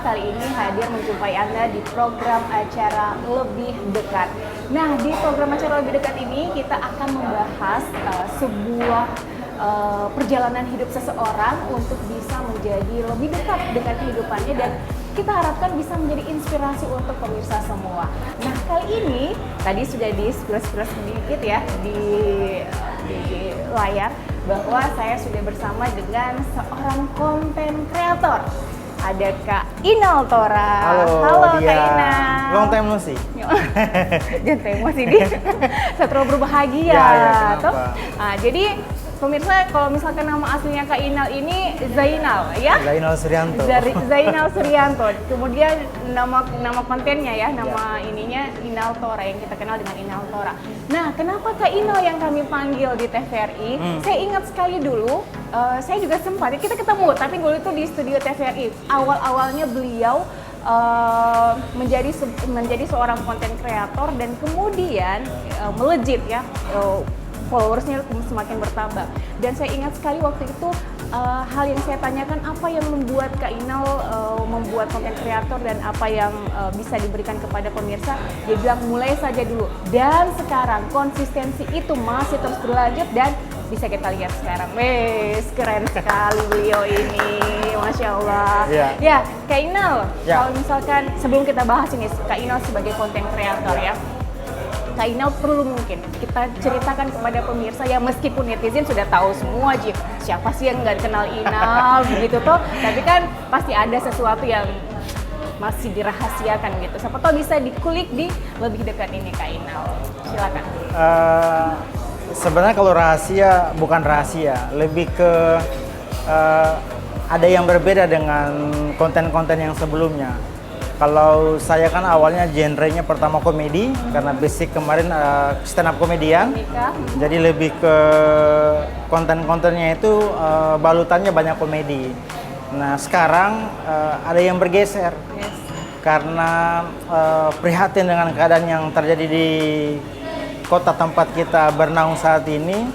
kali ini hadir menjumpai Anda di program acara Lebih Dekat. Nah, di program acara Lebih Dekat ini kita akan membahas sebuah perjalanan hidup seseorang untuk bisa menjadi lebih dekat dengan kehidupannya dan kita harapkan bisa menjadi inspirasi untuk pemirsa semua. Nah, kali ini tadi sudah di-spill sedikit ya di layar bahwa saya sudah bersama dengan seorang konten kreator. Ada Kak Inal Tora. Halo Kak Inal. Long time no see. Jangan emosi nih. Saya terlalu berbahagia. Kenapa? Nah, jadi pemirsa, kalau misalkan nama aslinya Kak Inal ini Zainal ya? Zainal Suryanto. Zainal Suryanto. Kemudian nama kontennya ya, nama ininya Inal Tora yang kita kenal dengan Inal Tora. Nah, kenapa Kak Inal yang kami panggil di TVRI? Saya ingat sekali dulu, saya juga sempat kita ketemu, tapi dulu itu di studio TVRI. Awal-awalnya beliau menjadi seorang konten kreator dan kemudian melejit ya. Followersnya semakin bertambah dan saya ingat sekali waktu itu hal yang saya tanyakan apa yang membuat Kak Inal membuat konten kreator dan apa yang bisa diberikan kepada pemirsa. Dia bilang mulai saja dulu dan sekarang konsistensi itu masih terus berlanjut dan bisa kita lihat sekarang. Wes, keren sekali beliau ini, Masya Allah. Ya, Kak Inal, kalau misalkan sebelum kita bahas ini Kak Inal sebagai konten kreator ya, Kak Inal perlu mungkin kita ceritakan kepada pemirsa yang meskipun netizen sudah tahu semua siapa sih yang nggak kenal Inal begitu toh, tapi kan pasti ada sesuatu yang masih dirahasiakan gitu. Siapa tahu bisa dikulik di Lebih Dekat ini Kak Inal. Silakan. Sebenarnya kalau rahasia bukan rahasia, lebih ke ada yang berbeda dengan konten-konten yang sebelumnya. Kalau saya kan awalnya genrenya pertama komedi, karena basic kemarin stand up komedian. Jadi lebih ke konten-kontennya itu balutannya banyak komedi. Nah sekarang ada yang bergeser karena prihatin dengan keadaan yang terjadi di kota tempat kita bernaung saat ini,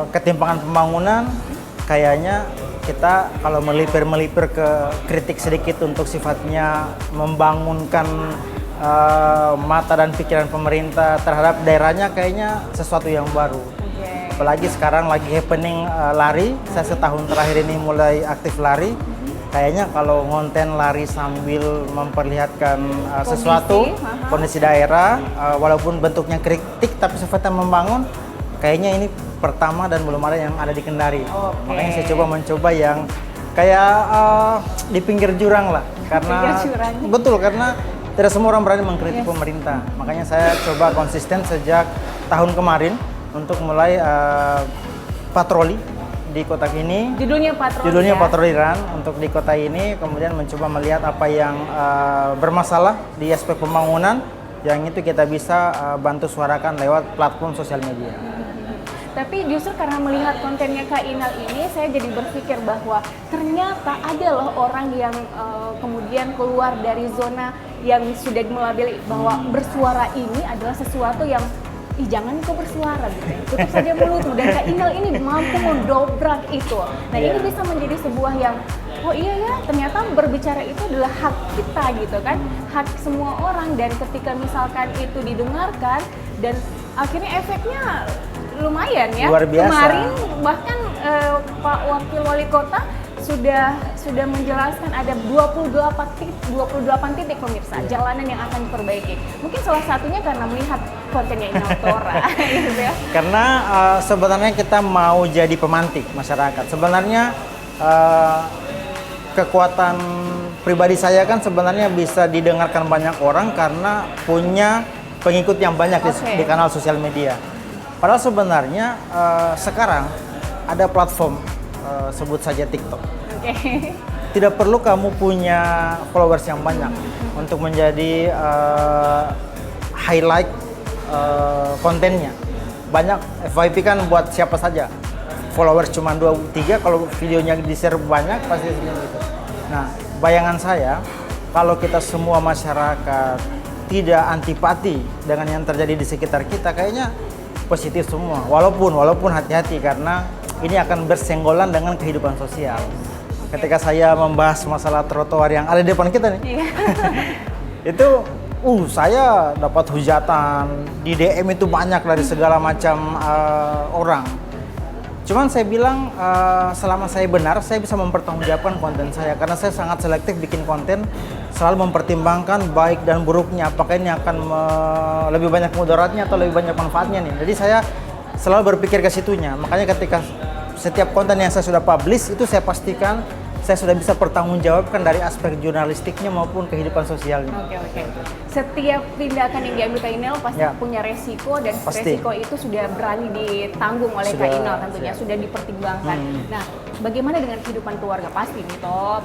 ketimpangan pembangunan. Kayaknya kita kalau melipir ke kritik sedikit untuk sifatnya membangunkan mata dan pikiran pemerintah terhadap daerahnya, kayaknya sesuatu yang baru. Apalagi sekarang lagi happening lari, saya setahun terakhir ini mulai aktif lari. Kayaknya kalau ngonten lari sambil memperlihatkan sesuatu, kondisi daerah, walaupun bentuknya kritik tapi sifatnya membangun, kayaknya ini pertama dan belum ada yang ada di Kendari. Makanya saya mencoba yang kayak di pinggir jurang lah, karena betul, karena tidak semua orang berani mengkritik pemerintah. Makanya saya coba konsisten sejak tahun kemarin untuk mulai patroli di kota ini. Judulnya Patroli Run untuk di kota ini, kemudian mencoba melihat apa yang bermasalah di aspek pembangunan, yang itu kita bisa bantu suarakan lewat platform sosial media. Tapi justru karena melihat kontennya Kak Inal ini, saya jadi berpikir bahwa ternyata ada loh orang yang kemudian keluar dari zona yang sudah melabeli bahwa bersuara ini adalah sesuatu yang jangan kau bersuara gitu ya, tutup saja mulutmu. Dan Kak Inal ini mampu mendobrak itu. Nah ini bisa menjadi sebuah yang oh iya ya, ternyata berbicara itu adalah hak kita gitu kan, hak semua orang. Dan ketika misalkan itu didengarkan dan akhirnya efeknya lumayan ya. Luar biasa. Kemarin bahkan Pak Wakil Wali Kota sudah menjelaskan ada 28 titik pemirsa jalanan yang akan diperbaiki. Mungkin salah satunya karena melihat kontennya Inal Tora. Gitu ya. Karena sebenarnya kita mau jadi pemantik masyarakat. Sebenarnya kekuatan pribadi saya kan sebenarnya bisa didengarkan banyak orang karena punya pengikut yang banyak di kanal sosial media. Padahal sebenarnya sekarang ada platform sebut saja TikTok. Tidak perlu kamu punya followers yang banyak untuk menjadi highlight kontennya. Banyak FYP kan buat siapa saja. Followers cuma 2-3, kalau videonya di-share banyak pasti gitu. Nah, bayangan saya kalau kita semua masyarakat tidak antipati dengan yang terjadi di sekitar kita, kayaknya positif semua, walaupun hati-hati karena ini akan bersenggolan dengan kehidupan sosial. ketika saya membahas masalah trotoar yang ada di depan kita nih. Iya. Itu saya dapat hujatan di DM itu banyak dari segala macam orang. Cuman saya bilang selama saya benar, saya bisa mempertanggungjawabkan konten saya karena saya sangat selektif bikin konten, selalu mempertimbangkan baik dan buruknya, apakah ini akan lebih banyak mudaratnya atau lebih banyak manfaatnya nih. Jadi saya selalu berpikir ke situnya. Makanya ketika setiap konten yang saya sudah publish itu saya pastikan saya sudah bisa pertanggungjawabkan dari aspek jurnalistiknya maupun kehidupan sosialnya. Oke. Setiap tindakan yang diambil Kak Inal pasti punya resiko dan resiko itu sudah berani ditanggung oleh Kak Inal tentunya, sudah dipertimbangkan. Nah, bagaimana dengan kehidupan keluarga? Pasti nih toh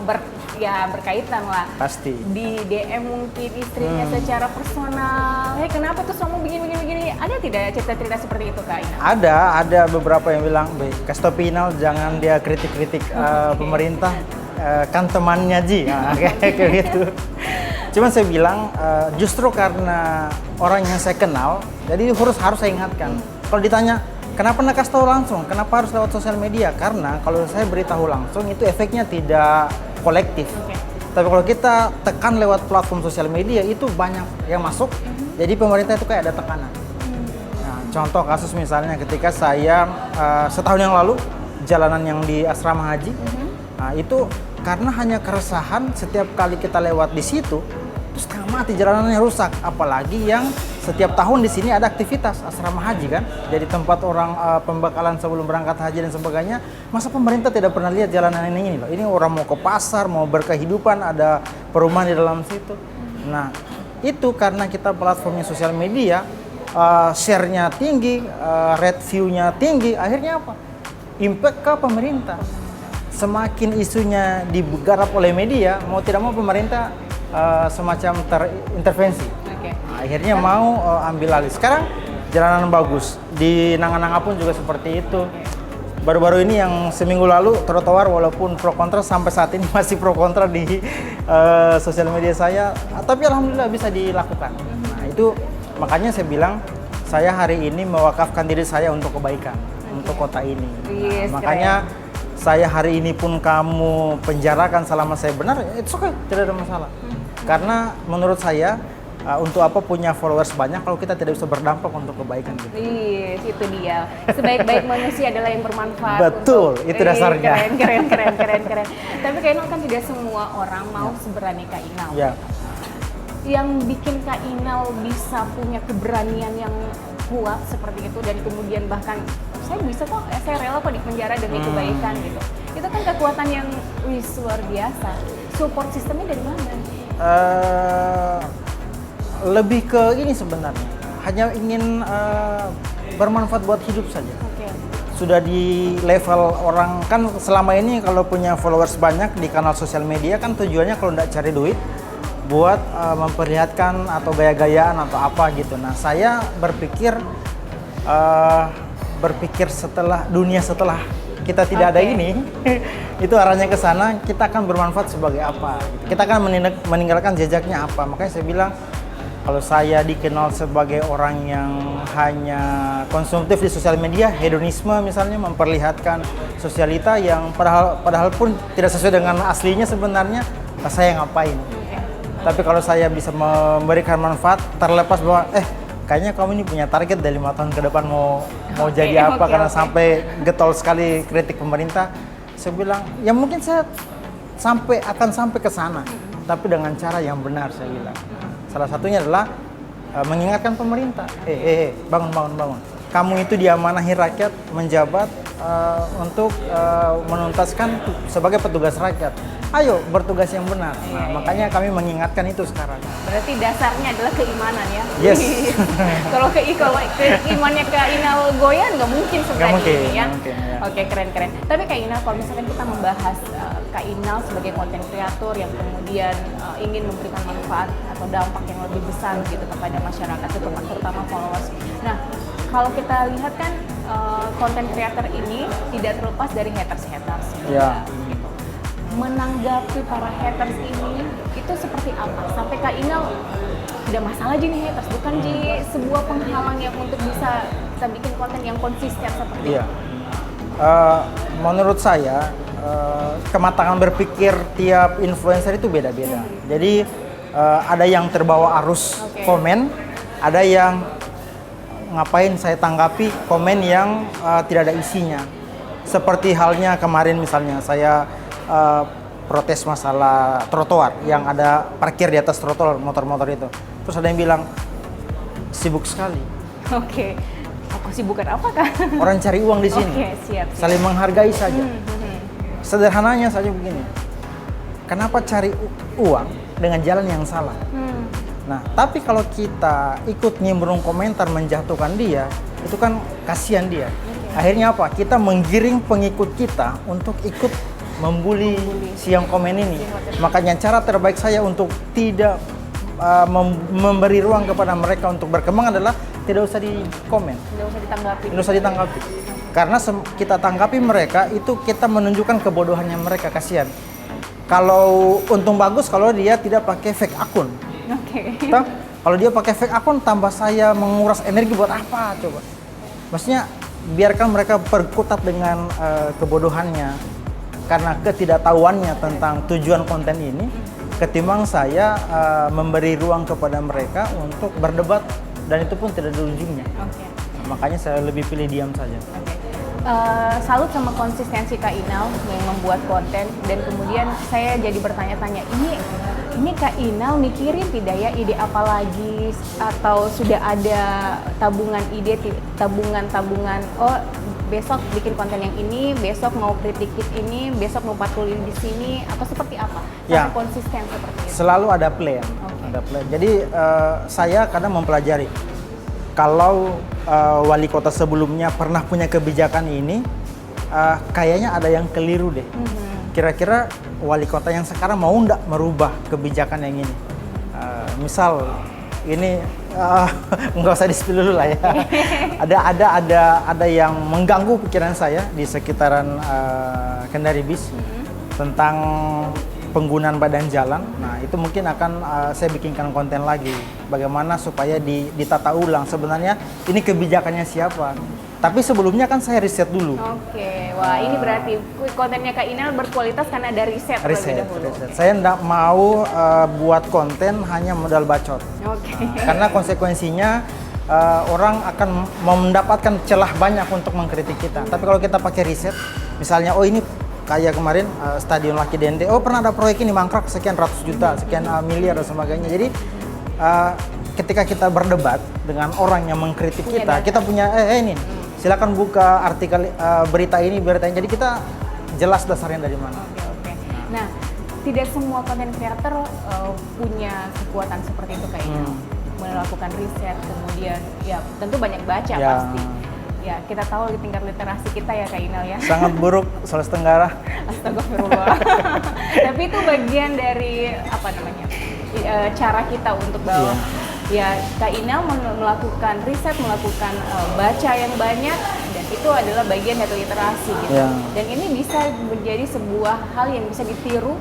berkaitan lah. Pasti. Di DM mungkin istrinya secara personal, kenapa tuh kamu begini? Ada tidak cerita-cerita seperti itu Kak Inal? Ada beberapa yang bilang, kasih tau Inal jangan dia kritik-kritik pemerintah, kan temannya Ji, kayak gitu. Cuman saya bilang justru karena orang yang saya kenal, jadi harus saya ingatkan. Kalau ditanya kenapa nggak kasih tahu langsung, kenapa harus lewat sosial media? Karena kalau saya beritahu langsung itu efeknya tidak kolektif. Tapi kalau kita tekan lewat platform sosial media itu banyak yang masuk, jadi pemerintah itu kayak ada tekanan. Nah, contoh kasus misalnya ketika saya setahun yang lalu jalanan yang di asrama haji, nah itu karena hanya keresahan setiap kali kita lewat di situ, terus setengah mati jalanannya rusak. Apalagi yang setiap tahun di sini ada aktivitas asrama haji kan, jadi tempat orang pembekalan sebelum berangkat haji dan sebagainya. Masa pemerintah tidak pernah lihat jalanan ini loh? Ini orang mau ke pasar, mau berkehidupan, ada perumahan di dalam situ. Nah itu karena kita platformnya sosial media, share-nya tinggi, rate view-nya tinggi, akhirnya apa? Impact ke pemerintah. Semakin isunya digarap oleh media, mau tidak mau pemerintah semacam terintervensi. Nah, akhirnya mau ambil alih. Sekarang jalanan bagus, di Nanga-Nanga pun juga seperti itu. Baru-baru ini yang seminggu lalu trotoar walaupun pro kontra sampai saat ini masih pro kontra di sosial media saya, tapi alhamdulillah bisa dilakukan. Nah itu makanya saya bilang saya hari ini mewakafkan diri saya untuk kebaikan, untuk kota ini. Nah, makanya saya hari ini pun kamu penjarakan selama saya benar, it's okay, tidak ada masalah. Karena menurut saya untuk apa punya followers banyak kalau kita tidak bisa berdampak untuk kebaikan gitu. Itu dia. Sebaik-baik manusia adalah yang bermanfaat. Betul, itu dasarnya. Keren. Tapi Kak Inal kan tidak semua orang mau seberani Kak Inal. Ya. Yang bikin Kak Inal bisa punya keberanian yang kuat seperti itu dan kemudian bahkan saya bisa kok, saya rela kok di penjara demi kebaikan gitu. Itu kan kekuatan yang luar biasa. Support sistemnya dari mana? Lebih ke ini sebenarnya, hanya ingin bermanfaat buat hidup saja. Sudah di level orang kan selama ini kalau punya followers banyak di kanal sosial media kan tujuannya kalau nggak cari duit, buat memperlihatkan atau gaya-gayaan atau apa gitu. Nah saya berpikir setelah dunia setelah kita tidak ada ini, itu arahnya ke sana, kita akan bermanfaat sebagai apa? Kita akan meninggalkan jejaknya apa? Makanya saya bilang kalau saya dikenal sebagai orang yang hanya konsumtif di sosial media, hedonisme misalnya, memperlihatkan sosialita yang padahal pun tidak sesuai dengan aslinya sebenarnya, saya ngapain? Tapi kalau saya bisa memberikan manfaat, terlepas bahwa kayaknya kamu ini punya target dari 5 tahun ke depan mau jadi apa karena sampai getol sekali kritik pemerintah, saya bilang ya mungkin saya akan sampai ke sana, tapi dengan cara yang benar. Saya bilang salah satunya adalah mengingatkan pemerintah, bangun. Kamu itu diamanahi rakyat menjabat untuk menuntaskan sebagai petugas rakyat. Ayo bertugas yang benar. Nah, makanya kami mengingatkan itu sekarang. Berarti dasarnya adalah keimanan ya. Yes. Kalau keimannya Kak Inal goyah nggak mungkin seperti ini ya. Mungkin, ya. Oke, keren. Tapi Kak Inal, kalau misalkan kita membahas Kak Inal sebagai konten kreator yang kemudian ingin memberikan manfaat atau dampak yang lebih besar gitu kepada masyarakat, terutama followers. Nah, kalau kita lihat kan konten kreator ini tidak terlepas dari haters. Ya. Gitu. Menanggapi para haters ini itu seperti apa? Sampai Kak Inal ada masalah aja nih haters, bukan di sebuah penghalang yang untuk bisa kita bikin konten yang konsisten seperti itu. Menurut saya kematangan berpikir tiap influencer itu beda-beda. Jadi ada yang terbawa arus komen, ada yang ngapain saya tanggapi komen yang tidak ada isinya. Seperti halnya kemarin misalnya saya protes masalah trotoar yang ada parkir di atas trotoar motor-motor itu. Terus ada yang bilang sibuk sekali. Oke. Kesibukan apa kan? Orang cari uang di sini. Oke, siap. Saling menghargai saja. Sederhananya saja begini. Kenapa cari uang dengan jalan yang salah? Nah, tapi kalau kita ikut nimbrung komentar menjatuhkan dia, itu kan kasihan dia. Akhirnya apa? Kita menggiring pengikut kita untuk ikut membuli si yang komen ini. Makanya cara terbaik saya untuk tidak memberi ruang kepada mereka untuk berkembang adalah tidak usah di komen. Tidak usah ditanggapi. Tidak usah ditanggapi. Karena kita tanggapi mereka, itu kita menunjukkan kebodohannya mereka, kasihan. Kalau untung bagus kalau dia tidak pakai fake akun. Oke. Kalau dia pakai fake akun, tambah saya menguras energi buat apa coba? Maksudnya biarkan mereka berkutat dengan kebodohannya karena ketidaktahuannya tentang tujuan konten ini, ketimbang saya memberi ruang kepada mereka untuk berdebat dan itu pun tidak ada ujungnya. Oke. Makanya saya lebih pilih diam saja. Oke. Salut sama konsistensi Kak Inal yang membuat konten, dan kemudian saya jadi bertanya-tanya, ini Kak Inal mikirin tidak ya ide apa lagi, atau sudah ada tabungan ide, tabungan, oh besok bikin konten yang ini, besok mau kritik ini, besok mau patroli di sini, atau seperti apa? Ya, konsisten seperti itu. Selalu ada plan. Okay. Ada plan. Jadi saya kadang mempelajari kalau wali kota sebelumnya pernah punya kebijakan ini, kayaknya ada yang keliru deh. Kira-kira wali kota yang sekarang mau nggak merubah kebijakan yang ini? Misal ini nggak usah di-spill dulu lah ya. Ada yang mengganggu pikiran saya di sekitaran Kendari Bis tentang penggunaan badan jalan. Nah, itu mungkin akan saya bikinkan konten lagi. Bagaimana supaya ditata ulang sebenarnya ini kebijakannya siapa. Tapi sebelumnya kan saya riset dulu. Oke, wah ini berarti kontennya Kak Inal berkualitas karena ada riset terlebih dahulu. Saya tidak mau buat konten hanya modal bacot. Oke. Karena konsekuensinya orang akan mendapatkan celah banyak untuk mengkritik kita. Tapi kalau kita pakai riset, misalnya oh ini kayak kemarin Stadion Laki Dente, oh pernah ada proyek ini mangkrak sekian ratus juta, sekian miliar dan sebagainya. Jadi ketika kita berdebat dengan orang yang mengkritik kita punya ini silakan buka artikel berita ini. Jadi kita jelas dasarnya dari mana. Oke. Nah, tidak semua konten creator punya kekuatan seperti itu kayaknya. Melakukan riset, kemudian ya tentu banyak baca pasti. Ya, kita tahu di tingkat literasi kita ya Kak Inal ya. Sangat buruk, Sulawesi Tenggara. Astagfirullah. Tapi itu bagian dari apa namanya? Cara kita untuk bahwa ya Kak Inal melakukan riset, melakukan baca yang banyak, dan itu adalah bagian dari literasi gitu. Dan ini bisa menjadi sebuah hal yang bisa ditiru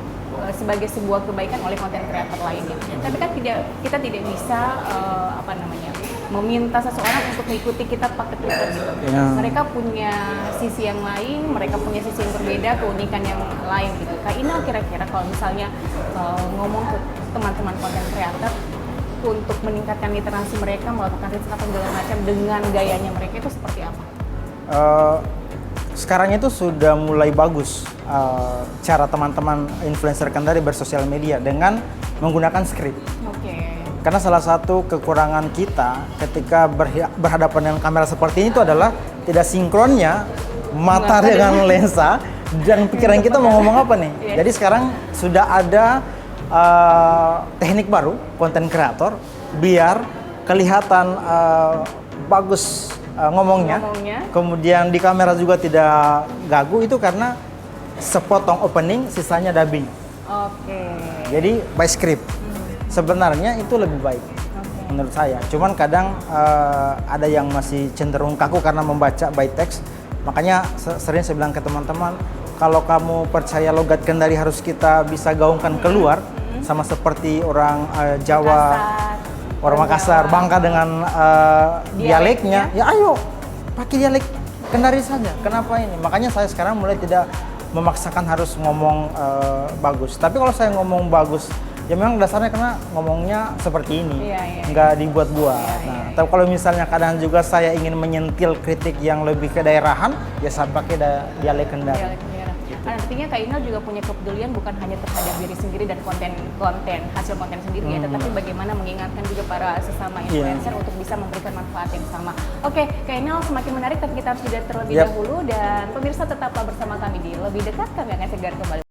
sebagai sebuah kebaikan oleh konten kreator lainnya. Tapi kan kita tidak bisa meminta seseorang untuk mengikuti kita pakai kita gitu. Mereka punya sisi yang lain, mereka punya sisi yang berbeda, keunikan yang lain gitu. Kak Inal kira-kira kalau misalnya ngomong ke teman-teman konten kreator untuk meningkatkan literasi mereka, melakukan riset atau segala macam dengan gayanya mereka, itu seperti apa? Sekarang itu sudah mulai bagus cara teman-teman influencer Kendari bersosial media dengan menggunakan skrip. Karena salah satu kekurangan kita ketika berhadapan dengan kamera seperti ini itu adalah tidak sinkronnya mata dengan lensa dan pikiran kita mau ngomong apa nih. Jadi sekarang sudah ada teknik baru konten kreator biar kelihatan bagus ngomongnya, kemudian di kamera juga tidak gagu, itu karena sepotong opening sisanya dubbing. Jadi by script. Sebenarnya itu lebih baik menurut saya. Cuman kadang ada yang masih cenderung kaku karena membaca by text. Makanya sering saya bilang ke teman-teman, kalau kamu percaya logat Kendari harus kita bisa gaungkan keluar, sama seperti orang Jawa, orang Makassar, Bangka dengan dialeknya, ya ayo pakai dialek Kendari saja. Kenapa ini? Makanya saya sekarang mulai tidak memaksakan harus ngomong bagus. Tapi kalau saya ngomong bagus, ya memang dasarnya karena ngomongnya seperti ini, nggak dibuat-buat. Nah, tapi kalau misalnya kadang juga saya ingin menyentil kritik yang lebih ke daerahan, ya saya pakai dialek Kendari. Artinya Kak Inal juga punya kepedulian bukan hanya terhadap diri sendiri dan hasil konten sendiri ya, tetapi bagaimana mengingatkan juga para sesama influencer untuk bisa memberikan manfaat yang sama. Oke, Kak Inal semakin menarik, tapi kita harus jeda terlebih dahulu, dan pemirsa tetaplah bersama kami di Lebih Dekat. Kami akan segera kembali.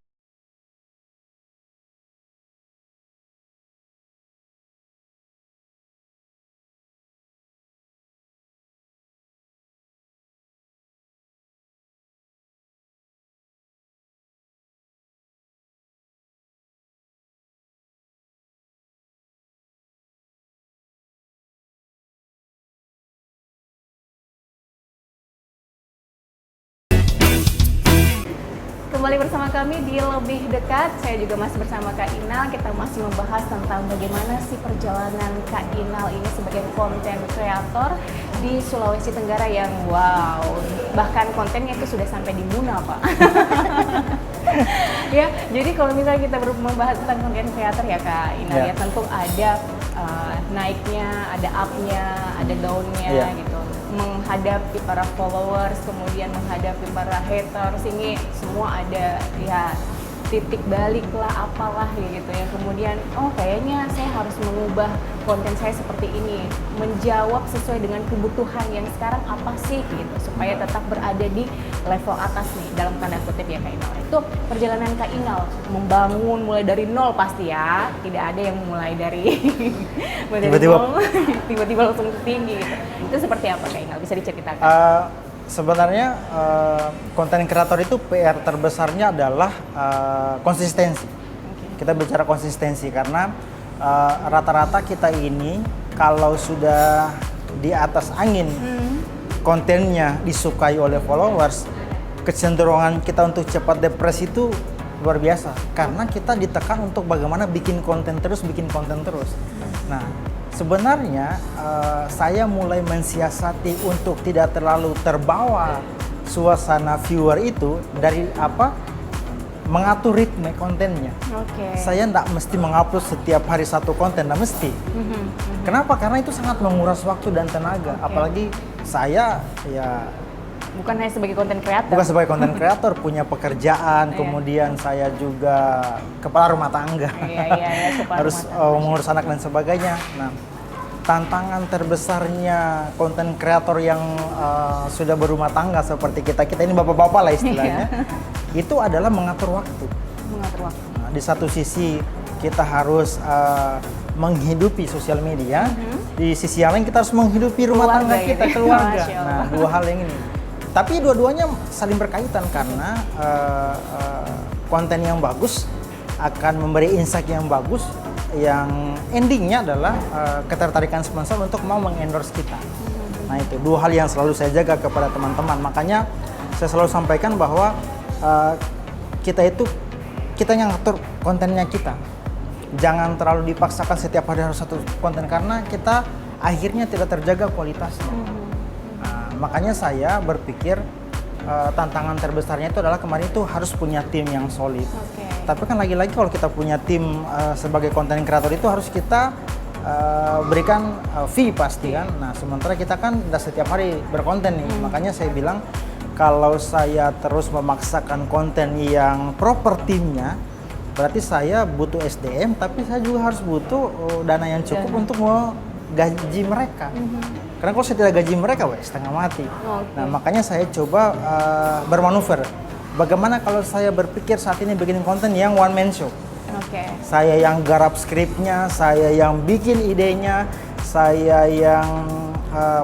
Kembali bersama kami di Lebih Dekat. Saya juga masih bersama Kak Inal. Kita masih membahas tentang bagaimana sih perjalanan Kak Inal ini sebagai konten kreator di Sulawesi Tenggara yang wow, bahkan kontennya itu sudah sampai di Muna, Pak. Ya, jadi kalau misalnya kita membahas tentang konten kreator ya Kak Inal, ya tentu ada naiknya, ada up-nya, ada down-nya gitu. Menghadapi para followers, kemudian menghadapi para haters, ini semua ada ya titik balik lah, apalah gitu ya. Kemudian kayaknya saya harus mengubah konten saya seperti ini, menjawab sesuai dengan kebutuhan yang sekarang apa sih gitu, supaya tetap berada di level atas nih, dalam tanda kutip ya Kak Inal. Itu perjalanan Kak Inal membangun mulai dari nol pasti ya, tidak ada yang mulai dari tiba-tiba langsung tinggi gitu. Itu seperti apa Kak Inal, bisa diceritakan? Sebenarnya konten kreator itu PR terbesarnya adalah konsistensi. Kita bicara konsistensi karena rata-rata kita ini kalau sudah di atas angin, kontennya disukai oleh followers, kecenderungan kita untuk cepat depresi itu luar biasa. Karena kita ditekan untuk bagaimana bikin konten terus. Nah, sebenarnya saya mulai mensiasati untuk tidak terlalu terbawa suasana viewer itu dari mengatur ritme kontennya. Saya tidak mesti mengupload setiap hari satu konten, tidak mesti. Kenapa? Karena itu sangat menguras waktu dan tenaga. Apalagi saya ya bukan hanya sebagai konten kreator. Bukan sebagai konten kreator, punya pekerjaan, kemudian saya juga kepala rumah tangga. Harus mengurus anak dan sebagainya. Nah, tantangan terbesarnya konten kreator yang sudah berumah tangga seperti kita ini bapak-bapak lah istilahnya, itu adalah mengatur waktu. Nah, di satu sisi kita harus menghidupi sosial media, di sisi yang lain kita harus menghidupi rumah tangga kita, keluarga. Nah, dua hal yang ini. Tapi dua-duanya saling berkaitan karena konten yang bagus akan memberi insight yang bagus, yang endingnya adalah ketertarikan sponsor untuk mau mengendorse kita. Nah, itu dua hal yang selalu saya jaga kepada teman-teman. Makanya saya selalu sampaikan bahwa kita yang ngatur kontennya kita. Jangan terlalu dipaksakan setiap hari harus satu konten karena kita akhirnya tidak terjaga kualitasnya. Nah, makanya saya berpikir tantangan terbesarnya itu adalah kemarin itu harus punya tim yang solid. Tapi kan lagi-lagi kalau kita punya tim sebagai konten kreator itu harus kita berikan fee pasti kan. Nah, sementara kita kan udah setiap hari berkonten nih. Makanya saya bilang kalau saya terus memaksakan konten yang proper timnya, berarti saya butuh SDM, tapi saya juga harus butuh dana yang cukup untuk gaji mereka. Karena kalau saya tidak gaji mereka, setengah mati. Nah, makanya saya coba bermanuver. Bagaimana kalau saya berpikir saat ini bikin konten yang one man show? Saya yang garap skripnya, saya yang bikin idenya, saya yang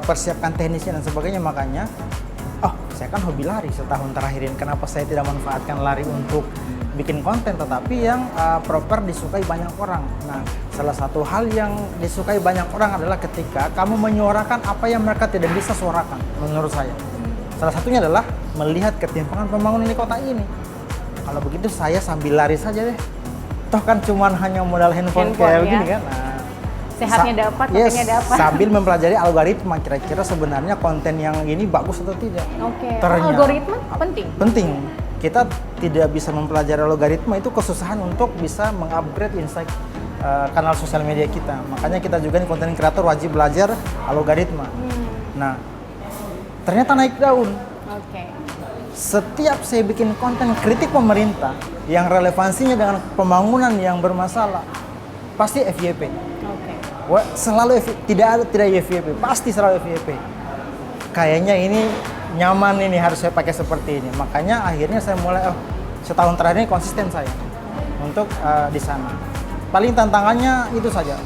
persiapkan teknisnya dan sebagainya. Makanya, saya kan hobi lari setahun terakhirin. Kenapa saya tidak manfaatkan lari untuk bikin konten, tetapi yang proper disukai banyak orang. Nah, salah satu hal yang disukai banyak orang adalah ketika kamu menyuarakan apa yang mereka tidak bisa suarakan, menurut saya. Salah satunya adalah melihat ketimpangan pembangunan di kota ini. Kalau begitu saya sambil lari saja deh. Toh kan cuman hanya modal handphone kayak begini kan. Nah, sehatnya dapat, kontennya dapat. Sambil mempelajari algoritma, kira-kira sebenarnya konten yang ini bagus atau tidak. Algoritma penting. kita tidak bisa mempelajari logaritma, itu kesusahan untuk bisa mengupgrade insight kanal sosial media kita. Makanya kita juga nih konten kreator wajib belajar algoritma. Nah, ternyata naik daun. Oke. Setiap saya bikin konten kritik pemerintah yang relevansinya dengan pembangunan yang bermasalah, pasti FYP. Oke. Selalu tidak FYP, pasti selalu FYP. Kayaknya ini nyaman, ini harus saya pakai seperti ini. Makanya akhirnya saya mulai setahun terakhir ini konsisten saya untuk di sana. Paling tantangannya itu saja,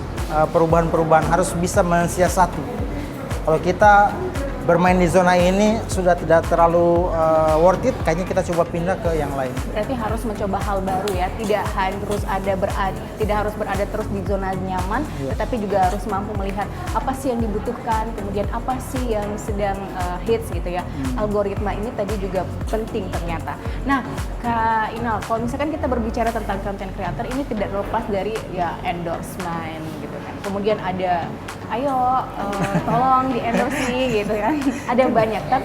perubahan-perubahan harus bisa mensiasati. Kalau kita bermain di zona ini sudah tidak terlalu worth it, kayaknya kita coba pindah ke yang lain. Berarti harus mencoba hal baru ya, tidak harus berada terus di zona nyaman, tetapi juga harus mampu melihat apa sih yang dibutuhkan, kemudian apa sih yang sedang hits gitu ya. Algoritma ini tadi juga penting ternyata. Nah, Kak Inal, kalau misalkan kita berbicara tentang content creator ini tidak terlepas dari ya endorsement gitu kan. Kemudian ada ayo tolong di endorse nih gitu kan. Ada banyak. Tapi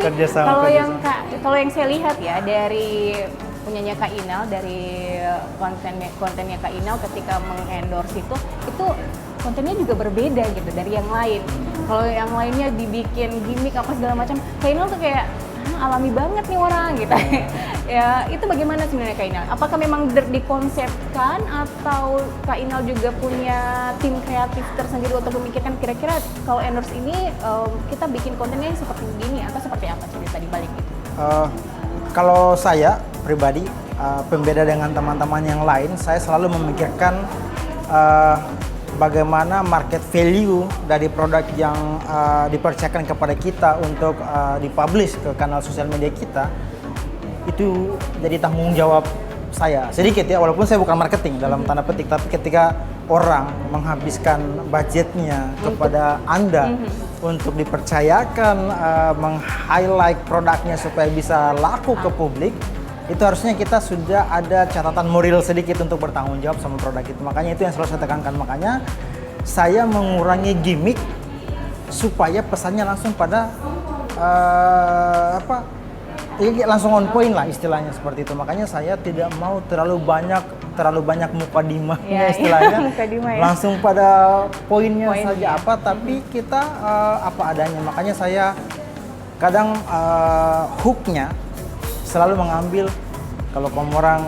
kalau yang saya lihat ya dari punyanya Kak Inal, dari kontennya Kak Inal ketika mengendorse itu kontennya juga berbeda gitu dari yang lain. Kalau yang lainnya dibikin gimmick apa segala macam, Kak Inal tuh kayak alami banget nih orang gitu. Ya, itu bagaimana sebenarnya Kak Inal? Apakah memang dikonsepkan atau Kak Inal juga punya tim kreatif tersendiri untuk memikirkan kira-kira kalau endorse ini kita bikin kontennya seperti begini atau seperti apa cerita di balik itu? Kalau saya pribadi, pembeda dengan teman-teman yang lain, saya selalu memikirkan bagaimana market value dari produk yang dipercayakan kepada kita untuk dipublish ke kanal sosial media kita, itu jadi tanggung jawab saya. Sedikit ya, walaupun saya bukan marketing dalam tanda petik, tapi ketika orang menghabiskan budgetnya kepada Anda untuk dipercayakan meng-highlight produknya supaya bisa laku ke publik, itu harusnya kita sudah ada catatan moral sedikit untuk bertanggung jawab sama produk itu. Makanya itu yang selalu saya tekankan. Makanya saya mengurangi gimmick supaya pesannya langsung pada langsung on point lah istilahnya seperti itu. Makanya saya tidak mau terlalu banyak mukadimahnya istilahnya. Mukadimah ya. Langsung pada poinnya saja tapi kita apa adanya. Makanya saya kadang hooknya selalu mengambil, kalau kamu orang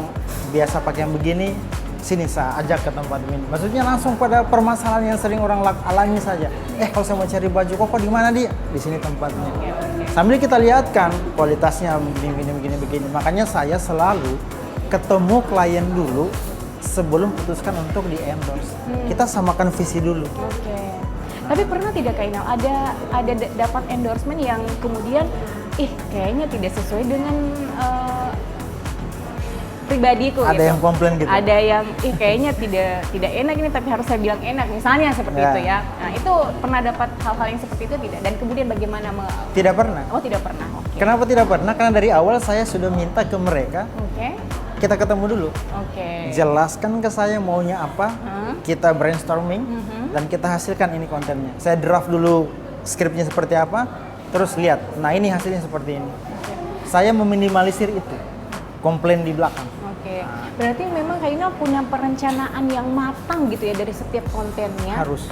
biasa pakai yang begini, sini saya ajak ke tempat ini. Maksudnya langsung pada permasalahan yang sering orang alami saja. Kalau saya mau cari baju koko di mana dia? Di sini tempatnya. Sambil kita lihatkan kualitasnya begini. Makanya saya selalu ketemu klien dulu sebelum putuskan untuk di endorse. Kita samakan visi dulu. Oke. Tapi pernah tidak Kak Inal ada dapat endorsement yang kemudian kayaknya tidak sesuai dengan pribadiku ada gitu. Yang komplain gitu. Ada yang kayaknya tidak enak ini tapi harus saya bilang enak misalnya seperti itu ya. Nah, itu pernah dapat hal-hal yang seperti itu tidak? Dan kemudian bagaimana Tidak pernah. Oh, tidak pernah. Okay. Kenapa tidak pernah? Karena dari awal saya sudah minta ke mereka. Oke. Kita ketemu dulu. Oke. Jelaskan ke saya maunya apa. Kita brainstorming dan kita hasilkan ini kontennya. Saya draft dulu skripnya seperti apa, terus lihat. Nah, ini hasilnya seperti ini. Saya meminimalisir itu. Komplain di belakang. Oke. Berarti memang Kak Inal punya perencanaan yang matang gitu ya dari setiap kontennya. Harus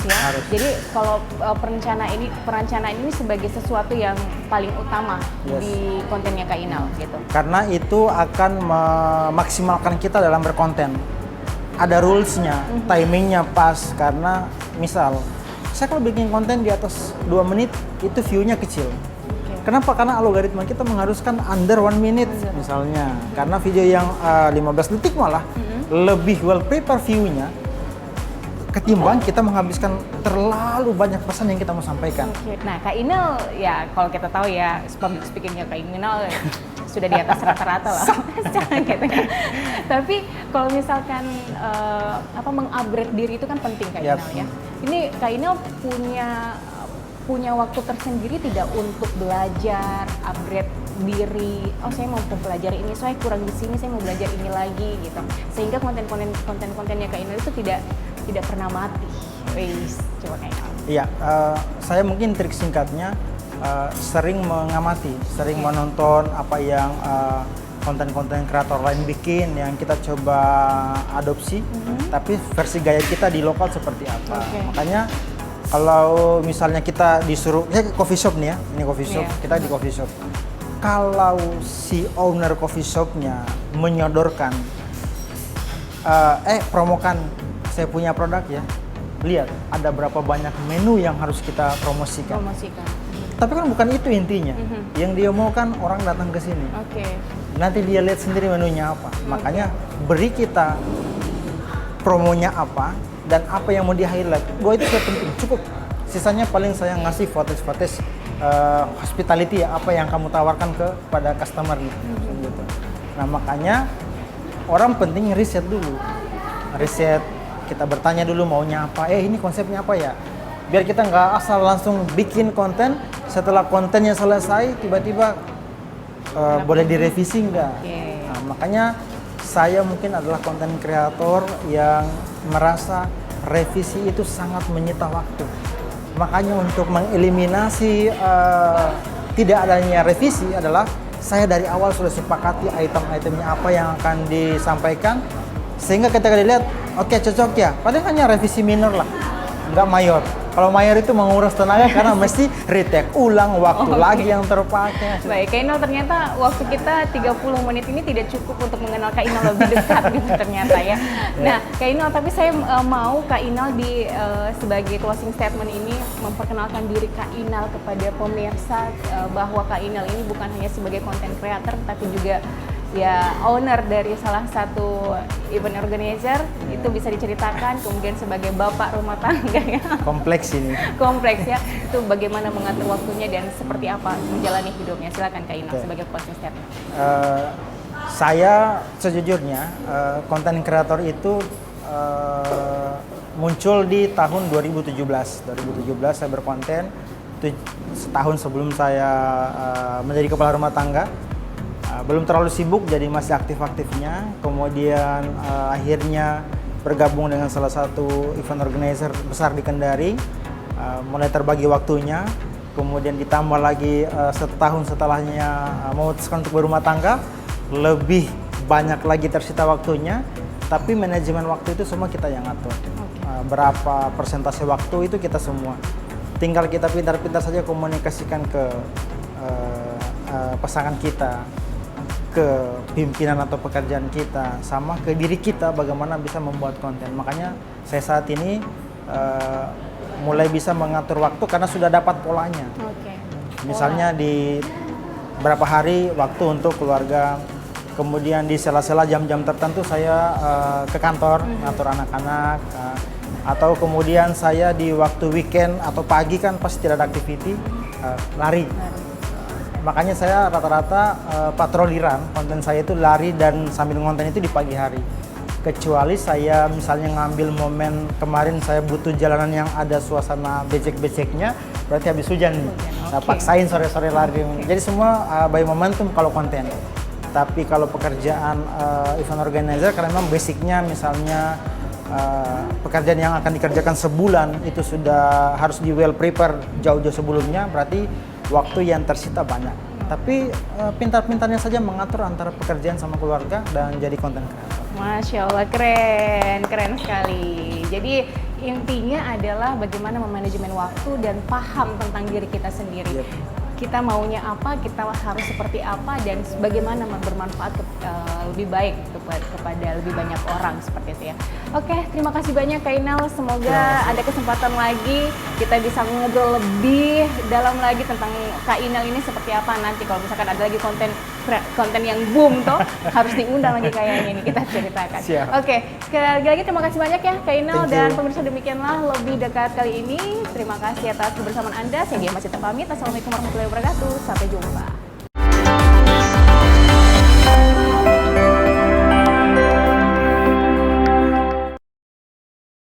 ya. Harus. Jadi kalau perencanaan ini sebagai sesuatu yang paling utama di kontennya Kak Inal gitu. Karena itu akan memaksimalkan kita dalam berkonten. Ada rules-nya, timingnya pas. Karena misal saya kalau bikin konten di atas 2 menit itu view-nya kecil. Kenapa? Karena algoritma kita mengharuskan under 1 minute misalnya. Karena video yang 15 detik malah lebih well prepare view-nya ketimbang kita menghabiskan terlalu banyak pesan yang kita mau sampaikan. Nah, Kak Inal ya kalau kita tahu ya public speaking-nya Kak Inal sudah di atas rata-rata lah. Gitu kan. Tapi kalau misalkan mengupgrade diri itu kan penting Kak Inal ya. Ini Kak Inal punya waktu tersendiri tidak untuk belajar, upgrade diri. Oh, saya mau belajar ini, saya kurang di sini, saya mau belajar ini lagi gitu. Sehingga konten-kontennya Kak Inal itu tidak pernah mati. Coba Kak Inal. Iya, saya mungkin trik singkatnya sering mengamati, sering menonton apa yang konten-konten kreator lain bikin yang kita coba adopsi, tapi versi gaya kita di lokal seperti apa. Oke. Makanya kalau misalnya kita disuruh, ya coffee shop nih ya, ini coffee shop, Iya. kita di coffee shop. Kalau si owner coffee shopnya menyodorkan, promokan saya punya produk ya, lihat ada berapa banyak menu yang harus kita promosikan. Tapi kan bukan itu intinya. Yang dia mau kan orang datang ke sini. Oke. Nanti dia lihat sendiri menunya apa. Makanya beri kita promonya apa dan apa yang mau di highlight. Bahwa itu saya penting, cukup. Sisanya paling saya ngasih footage hospitality ya, apa yang kamu tawarkan kepada customer gitu. Nah makanya orang penting riset dulu. Riset, kita bertanya dulu maunya apa, ini konsepnya apa ya. Biar kita nggak asal langsung bikin konten, setelah kontennya selesai tiba-tiba boleh direvisi nggak. Nah, makanya saya mungkin adalah konten kreator yang merasa revisi itu sangat menyita waktu. Makanya untuk mengeliminasi tidak adanya revisi adalah saya dari awal sudah sepakati item-itemnya apa yang akan disampaikan, sehingga ketika dilihat, oke cocok ya, padahal hanya revisi minor lah, nggak mayor. Kalau mayor itu menguras tenaga karena mesti retake ulang, waktu lagi yang terpakai. Baik, Kak Inal, ternyata waktu kita 30 menit ini tidak cukup untuk mengenal Kak Inal lebih dekat gitu ternyata ya. Nah, Kak Inal, tapi saya mau Kak Inal sebagai closing statement ini memperkenalkan diri Kak Inal kepada pemirsa, bahwa Kak Inal ini bukan hanya sebagai content creator tapi juga ya owner dari salah satu event organizer. Itu bisa diceritakan, kemudian sebagai bapak rumah tangga ya. Kompleks ini. Kompleks ya, itu bagaimana mengatur waktunya dan seperti apa menjalani hidupnya. Silakan Kak Inal sebagai closing statement. Saya sejujurnya konten kreator itu muncul di tahun 2017. 2017 saya berkonten, itu setahun sebelum saya menjadi kepala rumah tangga. Belum terlalu sibuk, jadi masih aktif-aktifnya. Kemudian akhirnya bergabung dengan salah satu event organizer besar di Kendari. Mulai terbagi waktunya. Kemudian ditambah lagi setahun setelahnya memutuskan untuk berumah tangga. Lebih banyak lagi tersita waktunya. Tapi manajemen waktu itu semua kita yang atur. Berapa persentase waktu itu kita semua. Tinggal kita pintar-pintar saja komunikasikan ke pasangan kita, ke pimpinan atau pekerjaan kita, sama ke diri kita bagaimana bisa membuat konten. Makanya saya saat ini mulai bisa mengatur waktu karena sudah dapat polanya. Misalnya di berapa hari waktu untuk keluarga, kemudian di sela-sela jam-jam tertentu saya ke kantor ngatur anak-anak, atau kemudian saya di waktu weekend atau pagi kan pasti tidak ada activity, lari. Makanya saya rata-rata patroliran, konten saya itu lari dan sambil ngonten itu di pagi hari. Kecuali saya misalnya ngambil momen kemarin saya butuh jalanan yang ada suasana becek-beceknya, berarti habis hujan nih. Nah, paksain sore-sore lari. Jadi semua by momentum kalau konten. Tapi kalau pekerjaan event organizer, karena memang basicnya misalnya pekerjaan yang akan dikerjakan sebulan itu sudah harus di well prepare jauh-jauh sebelumnya, berarti waktu yang tersita banyak. Tapi pintar-pintarnya saja mengatur antara pekerjaan sama keluarga dan jadi konten kreator. Masya Allah, keren sekali. Jadi intinya adalah bagaimana memanajemen waktu dan paham tentang diri kita sendiri. Kita maunya apa, kita harus seperti apa, dan bagaimana bermanfaat lebih baik kepada lebih banyak orang seperti itu ya. Oke, terima kasih banyak Kak Inal. Semoga ada kesempatan lagi kita bisa ngobrol lebih dalam lagi tentang Kak Inal ini seperti apa nanti. Kalau misalkan ada lagi konten yang boom toh, harus diundang lagi kayaknya ini kita ceritakan. Oke, sekali lagi terima kasih banyak ya Kak Inal, dan pemirsa demikianlah Lebih Dekat kali ini. Terima kasih atas kebersamaan Anda. Saya Diah masih pamit. Assalamualaikum warahmatullahi wabarakatuh. Sampai jumpa.